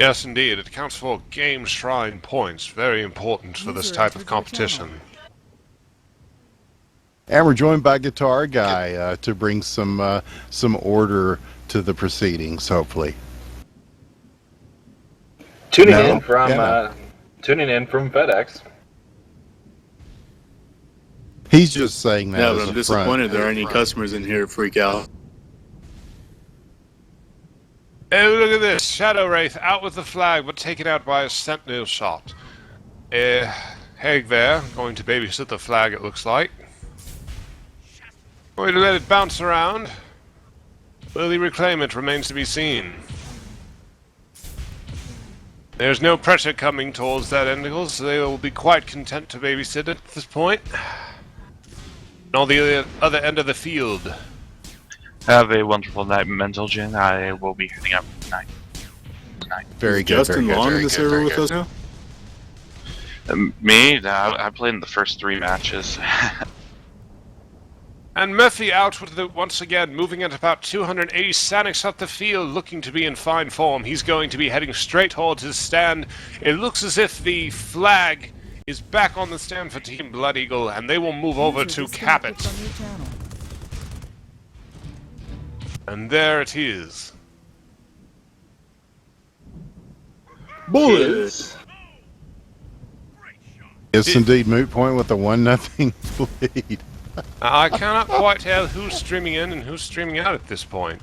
Yes, indeed. It counts for game shrine points. Very important for this type of competition. And we're joined by Guitar Guy to bring some order to the proceedings, hopefully. Tuning in from FedEx. He's just saying that. Yeah, but I'm disappointed there aren't any customers in here to freak out. Oh, look at this. Shadow Wraith out with the flag, but taken out by a sentinel shot. Hag there, going to babysit the flag, it looks like. Going to let it bounce around. Will he reclaim it? Remains to be seen. There's no pressure coming towards that Endicle, so they will be quite content to babysit it at this point. On the other end of the field. Have a wonderful night, Mental Gen. I will be heading out tonight. Very good. Justin Long in the server with us now? Me? I played in the first 3 matches. And Murphy out with the, once again, moving at about 280. Sanix up the field, looking to be in fine form. He's going to be heading straight towards his stand. It looks as if the flag is back on the stand for Team Blood Eagle, and they will move over to cap it. And there it is. Bullets! Yes, indeed, Moot Point with a 1-0 lead. I cannot quite tell who's streaming in and who's streaming out at this point.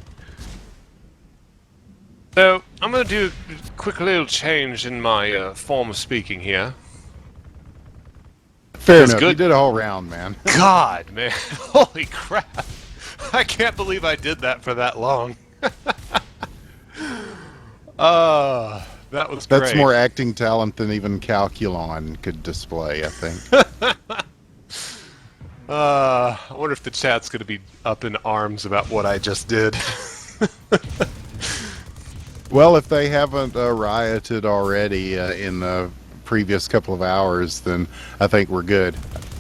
So, I'm going to do a quick little change in my form of speaking here. Fair enough, you did a whole round, man. God, man. Holy crap. I can't believe I did that for that long. That was great. That's more acting talent than even Calculon could display, I think. I wonder if the chat's going to be up in arms about what I just did. Well, if they haven't rioted already in the previous couple of hours, then I think we're good.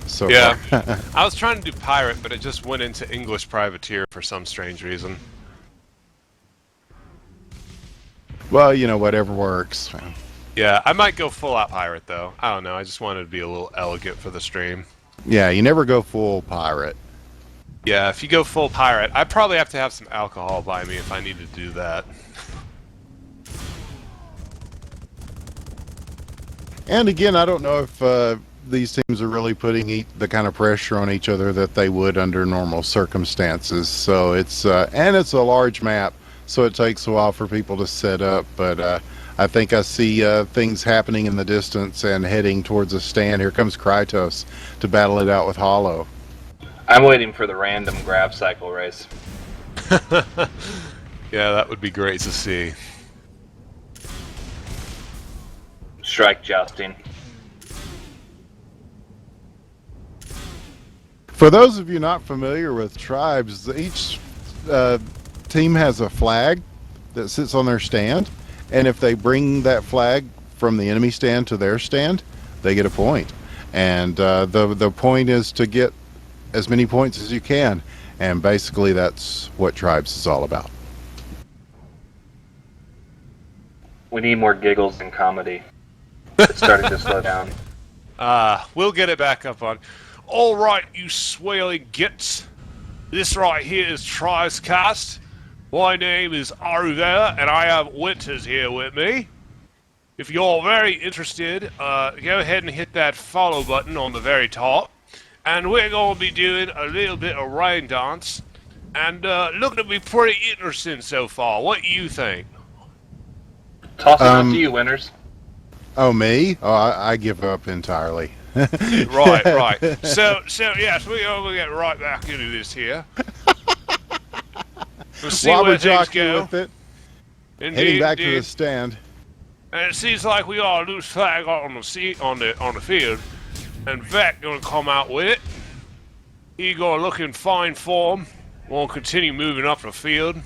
So yeah. far. I was trying to do pirate, but it just went into English privateer for some strange reason. Well, you know, whatever works. Yeah, I might go full out pirate, though. I don't know, I just wanted to be a little elegant for the stream. Yeah, you never go full pirate. Yeah, if you go full pirate, I probably have to have some alcohol by me if I need to do that. And again, I don't know if these teams are really putting the kind of pressure on each other that they would under normal circumstances. So it's and it's a large map, so it takes a while for people to set up. But I think I see things happening in the distance and heading towards a stand. Here comes Krytos to battle it out with Hollow. I'm waiting for the random grab cycle race. Yeah, that would be great to see. Strike jousting. For those of you not familiar with tribes, each team has a flag that sits on their stand, and if they bring that flag from the enemy stand to their stand, they get a point. And the point is to get as many points as you can, and basically that's what tribes is all about. We need more giggles and comedy. It's starting to slow down. We'll get it back up on. Alright, you swelling gits. This right here is tribescast. My name is Aruvera, and I have Winters here with me. If you're very interested, go ahead and hit that follow button on the very top. And we're going to be doing a little bit of rain dance. And looking to be pretty interesting so far. What do you think? Toss it up to you, Winters. Oh, me? Oh, I give up entirely. Right. So yes, we're going to get right back into this here. We'll see where things go. With it. Indeed, heading back to the stand. And it seems like we got a loose flag on the field. And Vec going to come out with it. He going to look in fine form. We'll continue moving up the field.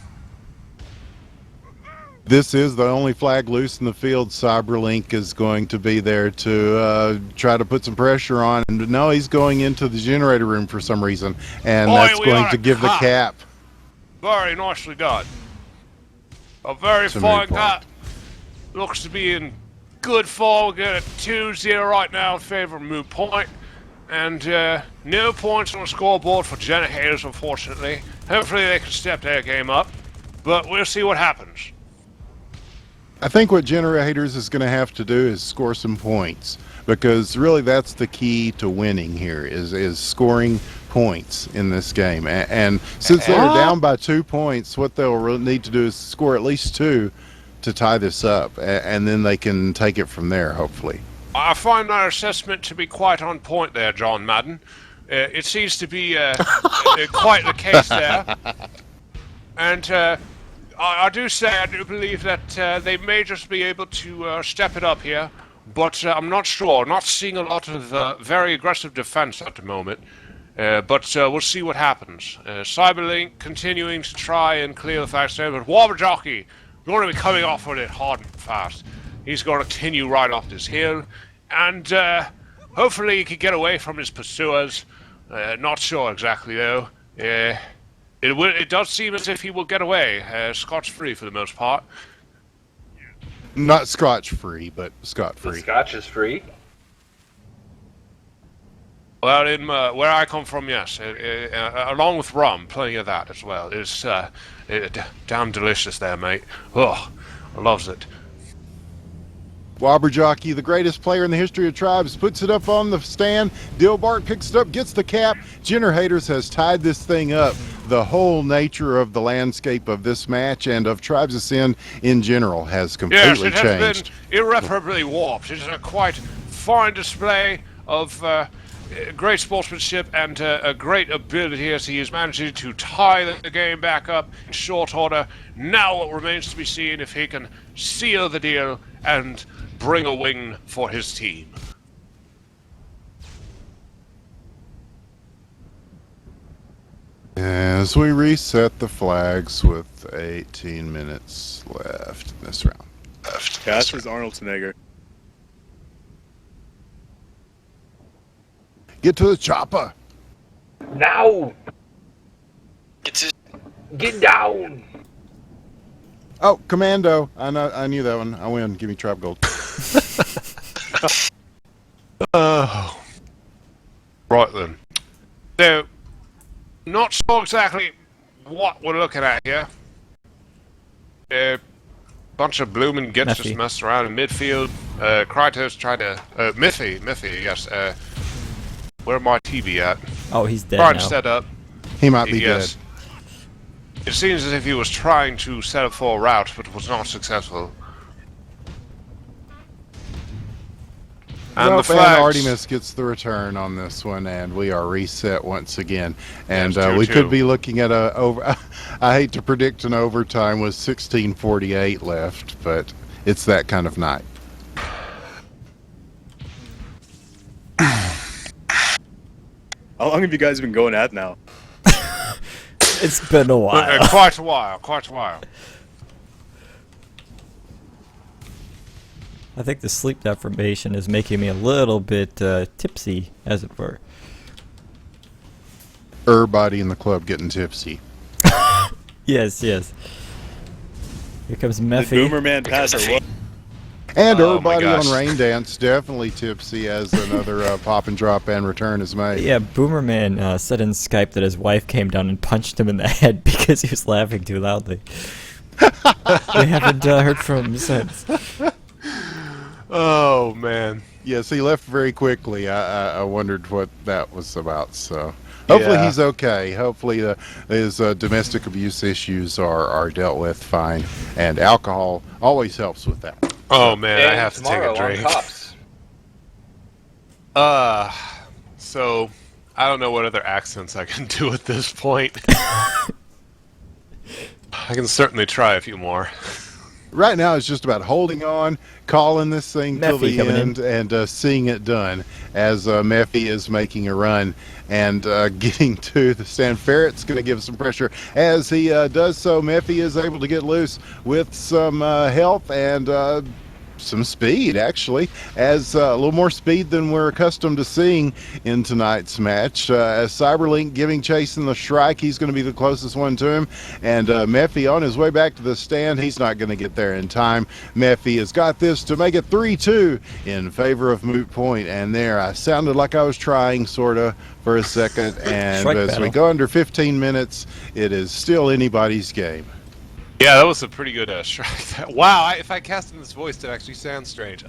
This is the only flag loose in the field. Cyberlink is going to be there to try to put some pressure on. And no, he's going into the generator room for some reason. And that's going to give the cap. Very nicely done. A very fine cap. looks to be in good form. We're good at 2-0 right now in favor of Moot Point. And no points on the scoreboard for Generhaters, unfortunately. Hopefully they can step their game up. But we'll see what happens. I think what Generators is going to have to do is score some points, because really that's the key to winning here is scoring points in this game. And since they're down by 2 points, what they'll really need to do is score at least 2 to tie this up, and then they can take it from there, hopefully. I find that assessment to be quite on point there, John Madden. It seems to be quite the case there. And I do believe that they may just be able to step it up here, but I'm not sure. Not seeing a lot of very aggressive defense at the moment, but we'll see what happens. Cyberlink continuing to try and clear the facts there, but Warberjockey going to be coming off with it hard and fast. He's going to continue right off this hill, and hopefully he can get away from his pursuers. Not sure exactly, though. It does seem as if he will get away, scotch-free for the most part. Not scotch-free, but scot-free. The scotch is free. Well, in where I come from, yes. Along with rum, plenty of that as well. It's damn delicious there, mate. Oh, I loves it. Wobberjockey, the greatest player in the history of Tribes, puts it up on the stand. Dilbart picks it up, gets the cap. Generhaters has tied this thing up. The whole nature of the landscape of this match and of Tribes Ascend in general has completely changed. Yes, it has been irreparably warped. It is a quite fine display of great sportsmanship and a great ability as he is managing to tie the game back up in short order. Now what remains to be seen if he can seal the deal and bring a win for his team. As we reset the flags with 18 minutes left in this round. Cash is Arnold Schwarzenegger. Get to the chopper. Now! Get down! Oh, Commando. I knew that one. I win. Give me Tribe Gold. Oh. Right then. So, not sure exactly what we're looking at here. A bunch of blooming gets just messed around in midfield. Krytos tried to... Miffy, yes. Where my TV at? Oh, he's dead Trying now. to set up. He might be dead. It seems as if he was trying to set up for a route, but was not successful. And the flags... Artemis gets the return on this one, and we are reset once again. And Yes, we 2-2. could be looking at a over. I hate to predict an overtime with 16:48 left, but it's that kind of night. How long have you guys been going at now? It's been a while. Quite a while, quite a while. I think the sleep deprivation is making me a little bit tipsy, as it were. Everybody in the club getting tipsy. Yes, yes. Here comes The Meffy. Boomer Man pass or what? And Oh my everybody on gosh. Rain Dance definitely tipsy as another pop and drop and return is made. Yeah, Boomerman said in Skype that his wife came down and punched him in the head because he was laughing too loudly. We haven't heard from him since. Oh, man. Yes, he left very quickly. I wondered what that was about. So hopefully Yeah. he's okay. Hopefully his domestic abuse issues are dealt with fine. And alcohol always helps with that. Oh, man, I And have to take a tomorrow on drink. Cops. So, I don't know what other accents I can do at this point. I can certainly try a few more. Right now it's just about holding on, calling this thing till Meffy the coming end, and seeing it done as Meffy is making a run and getting to the stand. Ferret's going to give some pressure. As he does so, Meffy is able to get loose with some health and some speed, actually, as a little more speed than we're accustomed to seeing in tonight's match. As Cyberlink giving chase in the Shrike, he's going to be the closest one to him. And Mephi on his way back to the stand, he's not going to get there in time. Mephi has got this to make it 3-2 in favor of Moot Point. And there, I sounded like I was trying, sort of, for a second. And Shrike as battle. we go under 15 minutes, it is still anybody's game. Yeah, that was a pretty good strike. Wow, if I cast in this voice, it actually sounds strange.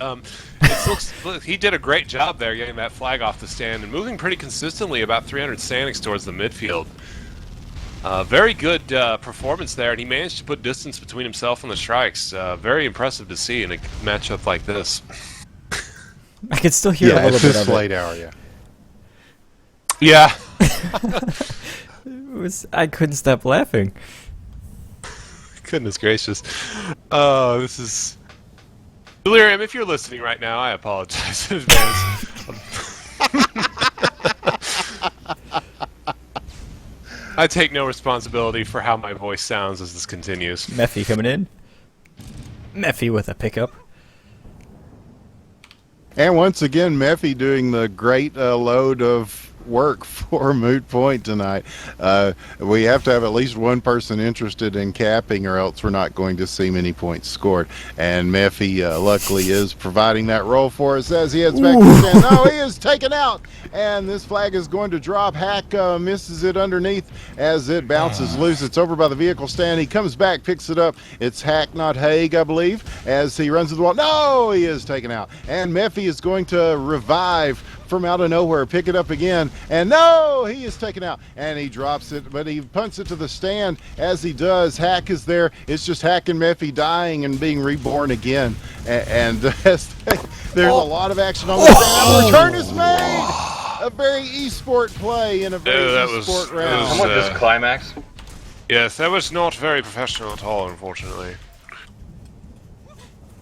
Look, he did a great job there getting that flag off the stand and moving pretty consistently about 300 standings towards the midfield. Very good performance there, and he managed to put distance between himself and the strikes. Very impressive to see in a matchup like this. I can still hear a Yeah, little it's bit this of late it. hour, yeah. Yeah. I couldn't stop laughing. Goodness gracious. Oh, this is... Delirium, if you're listening right now, I apologize in advance. I take no responsibility for how my voice sounds as this continues. Mephi coming in. Mephi with a pickup. And once again, Mephi doing the great load of work for Moot Point tonight. We have to have at least one person interested in capping, or else we're not going to see many points scored. And Mephi, luckily, is providing that role for us as he heads back to the stand. No, he is taken out, and this flag is going to drop. Hack misses it underneath as it bounces loose. It's over by the vehicle stand. He comes back, picks it up. It's Hack, not Haig, I believe, as he runs to the wall. No, he is taken out. And Mephi is going to revive from out of nowhere, pick it up again, and no, he is taken out, and he drops it, but he punts it to the stand. As he does, Hack is there. It's just Hack and Mephi dying and being reborn again, and there's a lot of action on the stand. Return is made. A very e-sport play in a very that e-sport was- round. Somewhat this climax. Yes, that was not very professional at all, unfortunately.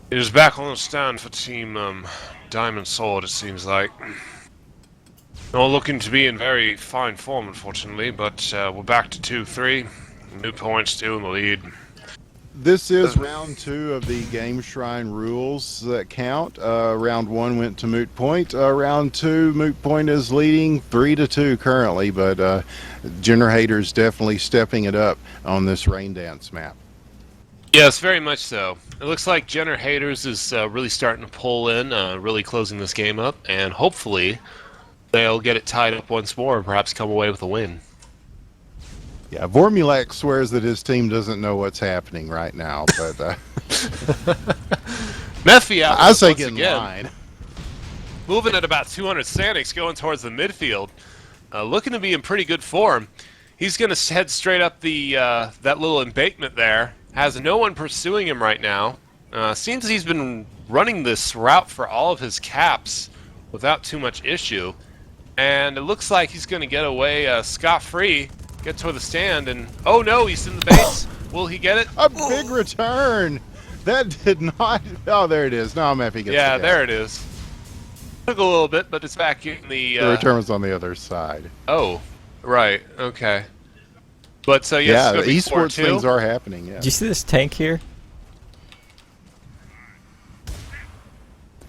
It is back on the stand for Team Diamond Sword, it seems like. Not looking to be in very fine form, unfortunately, but we're back to 2-3. New points, still in the lead. This is round 2 of the Game Shrine rules that count. Round 1 went to Moot Point. Round 2, Moot Point is leading 3-2 currently, but Generhater's definitely stepping it up on this Rain Dance map. Yes, very much so. It looks like Generhaters is really starting to pull in, really closing this game up, and hopefully they'll get it tied up once more and perhaps come away with a win. Yeah, Vormulac swears that his team doesn't know what's happening right now, but Mephi out I say once get in again, line. moving at about 200 standings, going towards the midfield, looking to be in pretty good form. He's going to head straight up the that little embankment there. Has no one pursuing him right now. Seems he's been running this route for all of his caps without too much issue. And it looks like he's going to get away scot-free, get toward the stand, and oh no, he's in the base. Will he get it? A big return. That did not. Oh, there it is. Now Mephi gets Yeah, the there it is. Took a little bit, but it's back in the... The return was on the other side. Oh, right, okay. But yes, Yeah, it's the gonna be esports 4-2. things are happening. Yeah, Do you see this tank here?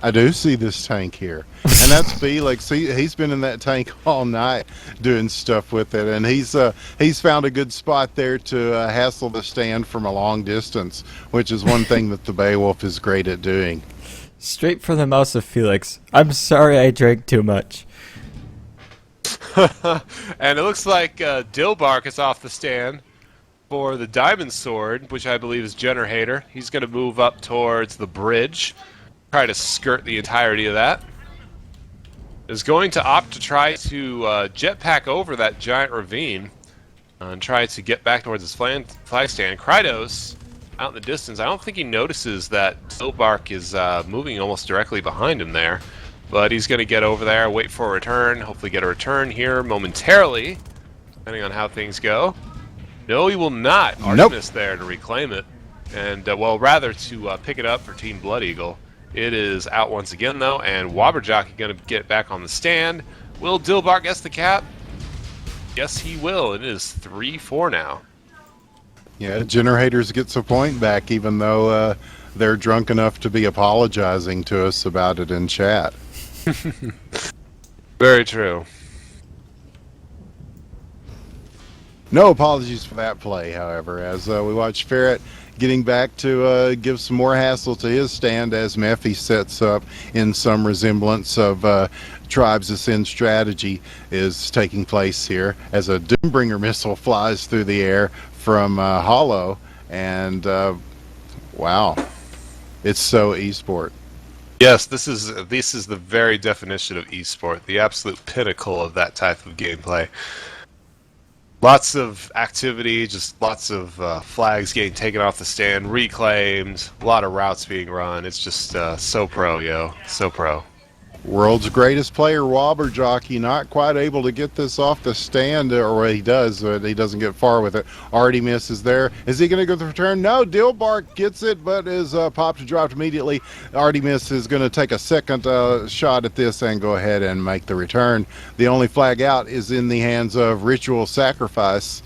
I do see this tank here, and that's Felix. He's been in that tank all night doing stuff with it, and he's found a good spot there to hassle the stand from a long distance, which is one thing that the Beowulf is great at doing. Straight from the mouth of Felix. I'm sorry I drank too much. And it looks like Dilbark is off the stand for the Diamond Sword, which I believe is Generhater. He's going to move up towards the bridge, try to skirt the entirety of that. Is going to opt to try to jetpack over that giant ravine and try to get back towards his flag stand. Krydos, out in the distance, I don't think he notices that Dilbark is moving almost directly behind him there. But he's going to get over there, wait for a return, hopefully get a return here momentarily, depending on how things go. No, he will not. Artemis there to reclaim it. And, well, rather to pick it up for Team Blood Eagle. It is out once again, though, and Wabberjock going to get back on the stand. Will Dilbark guess the cap? Yes, he will. It is 3-4 now. Yeah, Generators gets a point back, even though they're drunk enough to be apologizing to us about it in chat. Very true. No apologies for that play, however, as we watch Ferret getting back to give some more hassle to his stand as Mephi sets up in some resemblance of Tribe's Ascend strategy is taking place here as a Doombringer missile flies through the air from Hollow, and wow, it's so esport. Yes, this is the very definition of esport, the absolute pinnacle of that type of gameplay. Lots of activity, just lots of flags getting taken off the stand, reclaimed, a lot of routes being run. It's just so pro, yo. So pro. World's greatest player, Wobberjockey, not quite able to get this off the stand, or he does, but he doesn't get far with it. Artemis is there. Is he going to go the return? No, Dilbark gets it, but is popped and dropped immediately. Artemis is going to take a second shot at this and go ahead and make the return. The only flag out is in the hands of Ritual Sacrifice,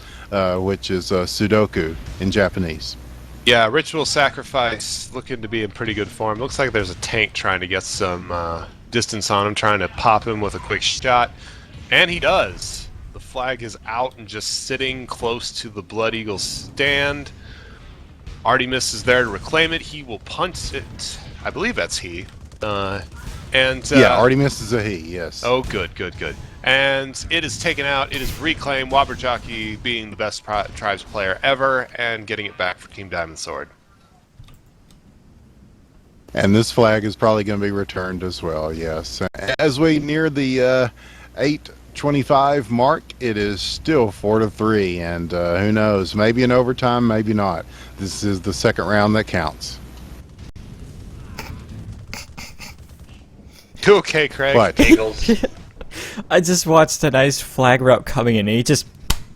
which is Sudoku in Japanese. Yeah, Ritual Sacrifice looking to be in pretty good form. Looks like there's a tank trying to get some distance on him, trying to pop him with a quick shot. And he does. The flag is out and just sitting close to the Blood Eagle stand. Artemis is there to reclaim it. He will punt it. I believe that's he. Yeah, Artemis is a he, yes. Oh, good. And it is taken out. It is reclaimed. Wobberjockey being the best Tribes player ever and getting it back for Team Diamond Sword. And this flag is probably going to be returned as well, yes. As we near the 8:25 mark, it is still 4-3, and who knows, maybe in overtime, maybe not. This is the second round that counts. You okay, Craig? What? Eagles. I just watched a nice flag route coming in, and he just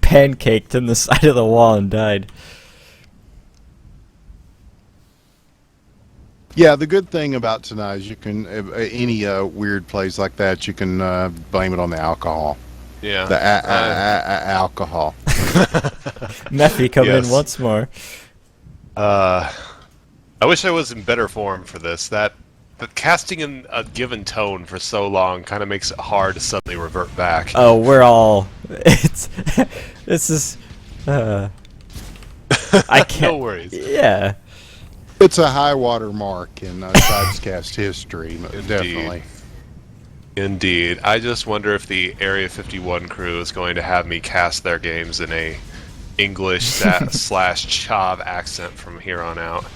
pancaked in the side of the wall and died. Yeah, the good thing about tonight is you can, any weird plays like that, you can blame it on the alcohol. Yeah. The alcohol. Mephi coming in Yes. once more. I wish I was in better form for this. That casting in a given tone for so long kind of makes it hard to suddenly revert back. Oh, we're all. This is. I can't. No worries. Yeah. It's a high water mark in tribescast history, definitely. Indeed. I just wonder if the Area 51 crew is going to have me cast their games in a English slash Chav accent from here on out.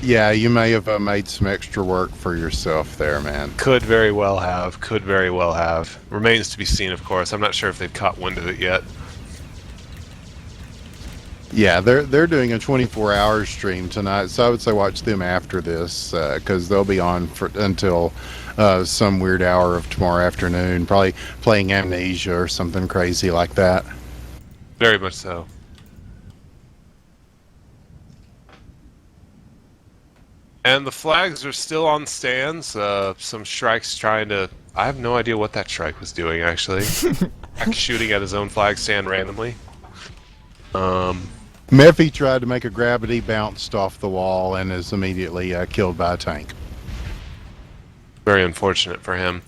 Yeah, you may have made some extra work for yourself there, man. Could very well have. Could very well have. Remains to be seen, of course. I'm not sure if they've caught wind of it yet. Yeah, they're doing a 24-hour stream tonight, so I would say watch them after this because they'll be on until some weird hour of tomorrow afternoon, probably playing Amnesia or something crazy like that. Very much so. And the flags are still on stands. Some strikes trying to... I have no idea what that strike was doing, actually. Shooting at his own flag stand randomly. Mephi tried to make a grab, but he bounced off the wall and is immediately killed by a tank. Very unfortunate for him.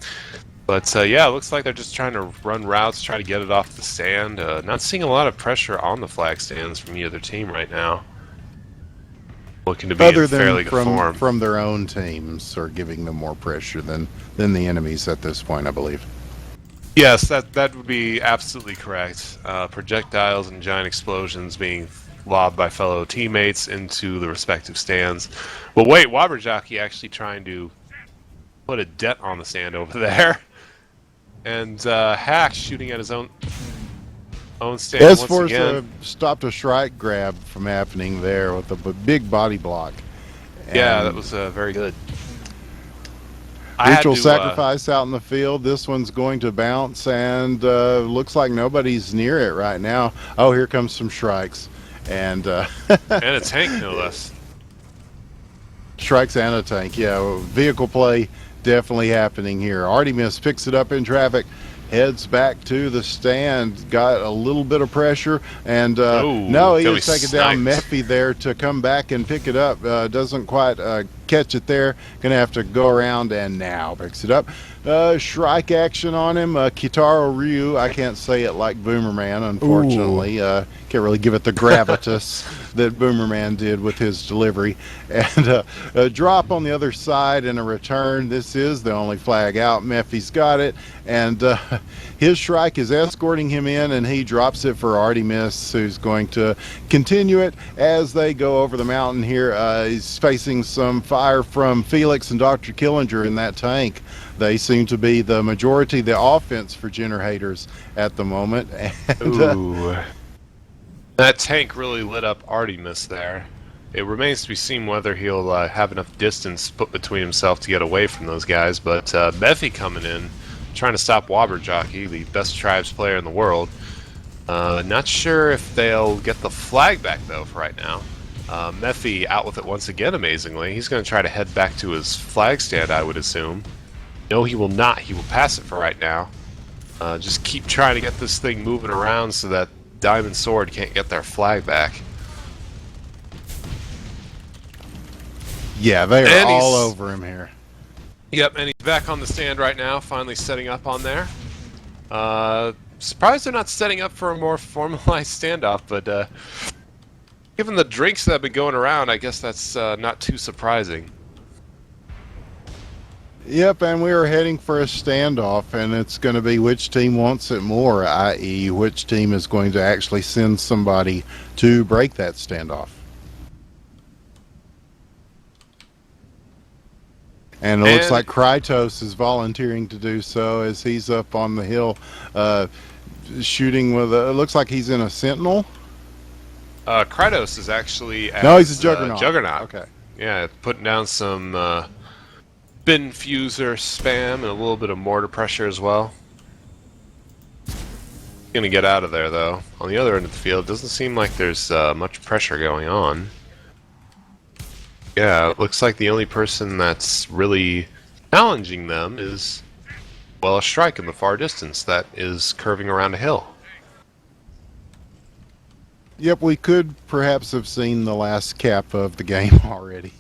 But yeah, it looks like they're just trying to run routes, try to get it off the stand. Not seeing a lot of pressure on the flag stands from either team right now. Looking to be Other in fairly than good form. from their own teams are giving them more pressure than the enemies at this point, I believe. Yes, that would be absolutely correct. Projectiles and giant explosions being lobbed by fellow teammates into the respective stands. But wait, Wobberjockey actually trying to put a dent on the stand over there. And Hack shooting at his own stand once again. Stopped a strike grab from happening there with a big body block. Yeah, And that was very good. Ritual Sacrifice out in the field. This one's going to bounce, and looks like nobody's near it right now. Oh, here comes some strikes. And and a tank, no less. Strikes and a tank, yeah. Vehicle play definitely happening here. Artemis picks it up in traffic, heads back to the stand. Got a little bit of pressure, and Ooh, no, he Billy is taking down sniped. Mephi there to come back and pick it up. Doesn't quite catch it there. Gonna have to go around, and now picks it up. Shrike action on him. Kitaro Ryu. I can't say it like Boomerman, unfortunately. Can't really give it the gravitas that Boomerman did with his delivery. And a drop on the other side and a return. This is the only flag out. Mephi's got it, and his Shrike is escorting him in, and he drops it for Artemis, who's going to continue it as they go over the mountain here. He's facing some fire from Felix and Dr. Killinger in that tank. They seem to be the majority, the offense for Generhaters at the moment. And, Ooh. That tank really lit up Artemis there. It remains to be seen whether he'll have enough distance put between himself to get away from those guys, but Mephi coming in, trying to stop Wobberjockey, the best tribes player in the world. Not sure if they'll get the flag back, though, for right now. Mephi out with it once again, amazingly. He's going to try to head back to his flag stand, I would assume. No, he will not. He will pass it for right now. Just keep trying to get this thing moving around so that Diamond Sword can't get their flag back. yeah, they are And all he's- over him here. Yep, and he's back on the stand right now, finally setting up on there. Surprised they're not setting up for a more formalized standoff, but given the drinks that have been going around, I guess that's not too surprising. Yep, and we are heading for a standoff, and it's going to be which team wants it more, i.e. which team is going to actually send somebody to break that standoff. And it looks And- like Krytos is volunteering to do so as he's up on the hill shooting with a... It looks like he's in a Sentinel. Kratos is actually No, he's a Juggernaut. Juggernaut. Okay. Yeah, putting down some bin fuser spam and a little bit of mortar pressure as well. Gonna get out of there though. On the other end of the field, doesn't seem like there's much pressure going on. Yeah, it looks like the only person that's really challenging them is, well, a Shrike in the far distance that is curving around a hill. Yep, we could perhaps have seen the last cap of the game already.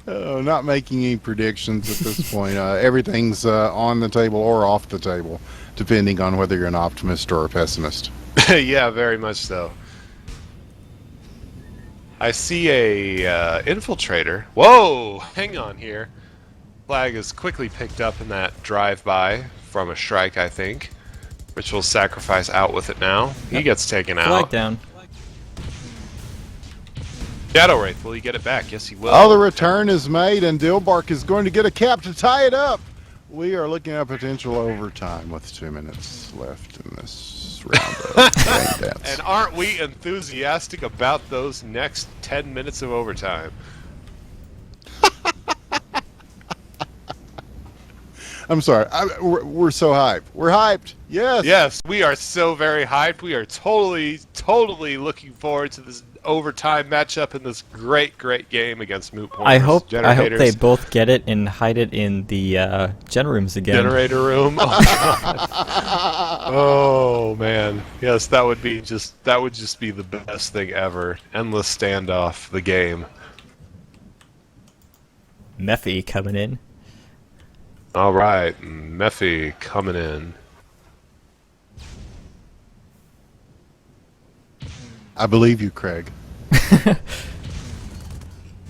Not making any predictions at this point. Everything's on the table or off the table, depending on whether you're an optimist or a pessimist. Yeah, very much so. I see a infiltrator. Whoa! Hang on here. Flag is quickly picked up in that drive-by from a Shrike, I think. Ritual sacrifice out with it now. He gets taken Flag out. down. Shadow Wraith, will he get it back? Yes, he will. Oh, the return is made, and Dilbark is going to get a cap to tie it up. We are looking at potential overtime with 2 minutes left in this round of game dance. And aren't we enthusiastic about those next 10 minutes of overtime? I'm sorry. We're so hyped. We're hyped. Yes. Yes, we are so very hyped. We are totally looking forward to this overtime matchup in this great game against Moot Point. I hope they Generhaters. both get it and hide it in the gen rooms again. Generator room. Oh, God. Oh man, yes, that would just be the best thing ever. Endless standoff, the game. Mephi coming in. All right, Mephi coming in. I believe you, Craig.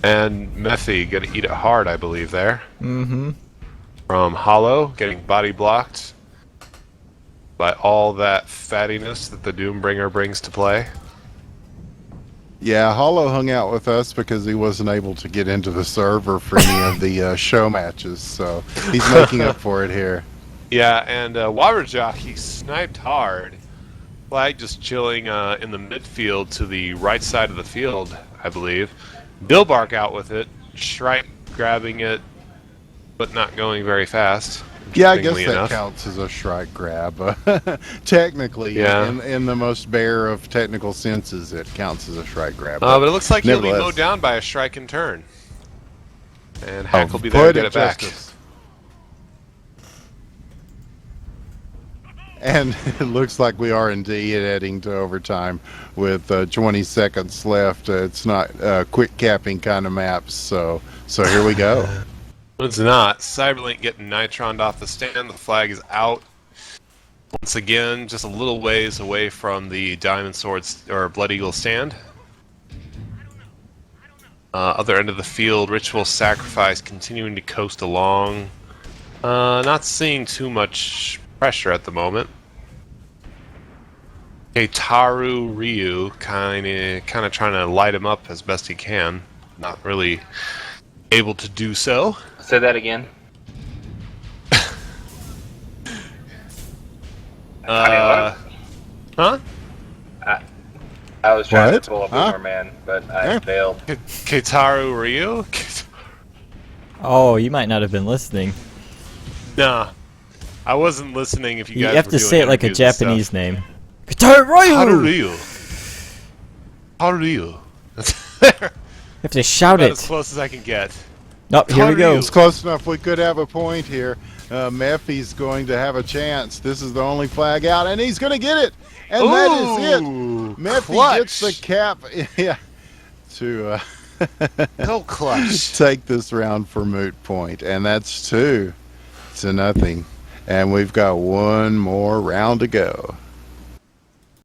And Mephi gonna eat it hard, I believe there. Mm-hmm. From Hollow, getting body blocked by all that fattiness that the Doombringer brings to play. Yeah, Hollow hung out with us because he wasn't able to get into the server for any of the show matches, so he's making up for it here. Yeah, and Wobberjockey sniped hard. Flag just chilling in the midfield to the right side of the field, I believe. Dilbark out with it. Shrike grabbing it, but not going very fast. Yeah, I guess interestingly that enough. counts as a Shrike grab. Technically, Yeah. in the most bare of technical senses, it counts as a Shrike grab. But it looks like he'll be nevertheless. mowed down by a Shrike in turn. And Oh, Hack will be there to get poetic it back. justice. And it looks like we are indeed heading to overtime with 20 seconds left. It's not quick capping kind of maps, so here we go. It's not. Cyberlink getting nitroned off the stand. The flag is out. Once again, just a little ways away from the Diamond Swords or Blood Eagle stand. Other end of the field, Ritual Sacrifice continuing to coast along. Not seeing too much pressure at the moment. Keitaru Ryu kind of trying to light him up as best he can. Not really able to do so. Say that again. Huh? I was trying What? to pull a Huh? boomer man, but I failed. Keitaru Ryu? Oh, you might not have been listening. Nah. I wasn't listening if you You guys have were to doing say it like a interviews and Japanese stuff. name. Keitaru Ryu! Haru. Haru. That's You have to shout about as it. close as I can get. Oh, here we go. Haru. It's close enough. We could have a point here. Mephi's going to have a chance. This is the only flag out, and he's going to get it. And that is it. Ooh, Mephi clutch. gets the cap to No clutch. take this round for Moot point, and that's 2-0. And we've got one more round to go.